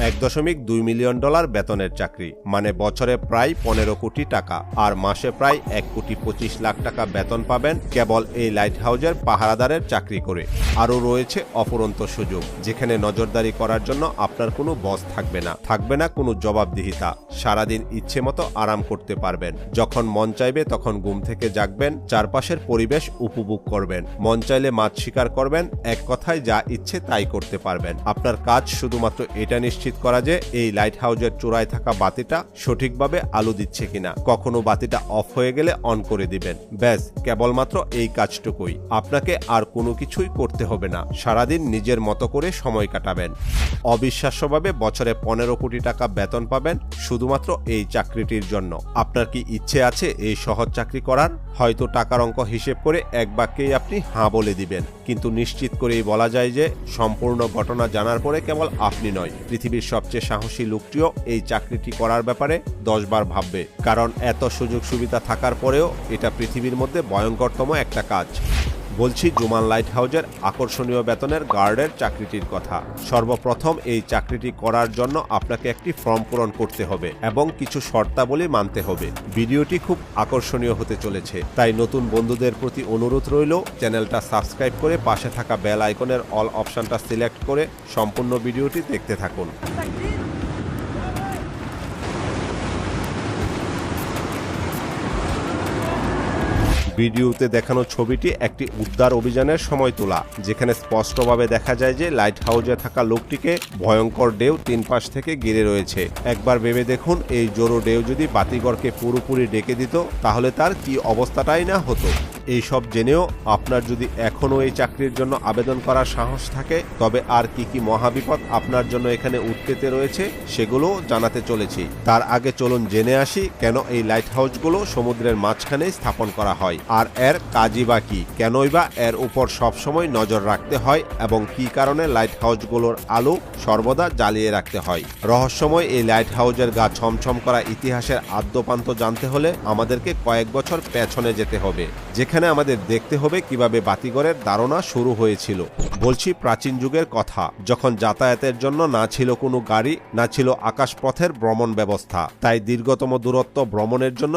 $1.2 million বেতনের চাকরি, মানে বছরে প্রায় 15 কোটি টাকা আর মাসে প্রায় 1,25,00,000 টাকা বেতন পাবেন কেবল এই লাইট হাউজের পাহারাদারের চাকরি করে। আরও রয়েছে অফুরন্ত সুযোগ, যেখানে নজরদারি করার জন্য আপনার কোনো বস থাকবে না কোনো জবাবদিহিতা। সারাদিন ইচ্ছে মতো আরাম করতে পারবেন, যখন মন চাইবে তখন ঘুম থেকে জাগবেন, চারপাশের পরিবেশ উপভোগ করবেন, মন চাইলে মাছ শিকার করবেন, এক কথায় যা ইচ্ছে তাই করতে পারবেন। আপনার কাজ শুধুমাত্র এটা নিশ্চিত করা যে এই লাইট হাউজের চূড়ায় থাকা বাতিটা সঠিকভাবে আলো দিচ্ছে কিনা, কখনো বাতিটা অফ হয়ে গেলে অন করে দিবেন। ব্যাস, কেবলমাত্র এই কাজটুকুই। আপনাকে আর কোনো কিছুই করতে হবে না, সারাদিন নিজের মতো করে সময় কাটাবেন। অবিশ্বাস্যভাবে বছরে 15 কোটি টাকা বেতন পাবেন শুধুমাত্র এই চাকরিটির জন্য। আপনার কি ইচ্ছে আছে এই সহজ চাকরি করার? হয়তো টাকার অঙ্ক হিসেব করে এক বাক্যেই আপনি হাঁ বলে দিবেন, কিন্তু নিশ্চিত করেই বলা যায় যে সম্পূর্ণ ঘটনা জানার পরে কেবল আপনি নয়, পৃথিবীর সবচেয়ে সাহসী লোকটিও এই চাকরিটি করার ব্যাপারে 10 বার ভাববে। কারণ এত সুযোগ সুবিধা থাকার পরেও এটা পৃথিবীর মধ্যে ভয়ঙ্করতম একটা কাজ। বলছি জুমান লাইট হাউজের আকর্ষণীয় বেতনের গার্ডের চাকরিটির কথা। সর্বপ্রথম এই চাকরিটি করার জন্য আপনাকে একটি ফর্ম পূরণ করতে হবে এবং কিছু শর্তাবলী মানতে হবে। ভিডিওটি খুব আকর্ষণীয় হতে চলেছে, তাই নতুন বন্ধুদের প্রতি অনুরোধ রইল চ্যানেলটা সাবস্ক্রাইব করে পাশে থাকা বেল আইকনের অল অপশনটা সিলেক্ট করে সম্পূর্ণ ভিডিওটি দেখতে থাকুন। ভিডিওতে দেখানো ছবিটি একটি উদ্ধার অভিযানের সময় তোলা, যেখানে স্পষ্টভাবে দেখা যায় যে লাইট হাউজে থাকা লোকটিকে ভয়ঙ্কর ঢেউ 3 পাশ থেকে ঘিরে রয়েছে। একবার ভেবে দেখুন, এই জোরো ঢেউ যদি বাতিঘরকে পুরোপুরি ডেকে দিত তাহলে তার কি অবস্থাটাই না হতো। এই সব জেনেও আপনার যদি এখনও এই চাকরির জন্য আবেদন করার সাহস থাকে, তবে আর কি কি মহাবিপদ আপনার জন্য এখানে উঠতে রয়েছে সেগুলো জানাতে চলেছি। তার আগে চলুন জেনে আসি কেন এই লাইট হাউসগুলো সমুদ্রের মাঝখানে স্থাপন করা হয়, আর এর কাজই বা কি, কেনই বা এর উপর সবসময় নজর রাখতে হয় এবং কি কারণে লাইট হাউসগুলোর আলো সর্বদা জ্বালিয়ে রাখতে হয়। রহস্যময় এই লাইট হাউসের গা ছমছম করা ইতিহাসের আদ্যপান্ত জানতে হলে আমাদেরকে কয়েক বছর পেছনে যেতে হবে, যেখানে আমাদের দেখতে হবে কিভাবে বাতিঘরের ধারণা শুরু হয়েছিল। বলছি প্রাচীন যুগের কথা, যখন যাতায়াতের জন্য না ছিল কোনো গাড়ি, না ছিল আকাশপথের ভ্রমণ ব্যবস্থা, তাই দীর্ঘতম দূরত্ব ভ্রমণের জন্য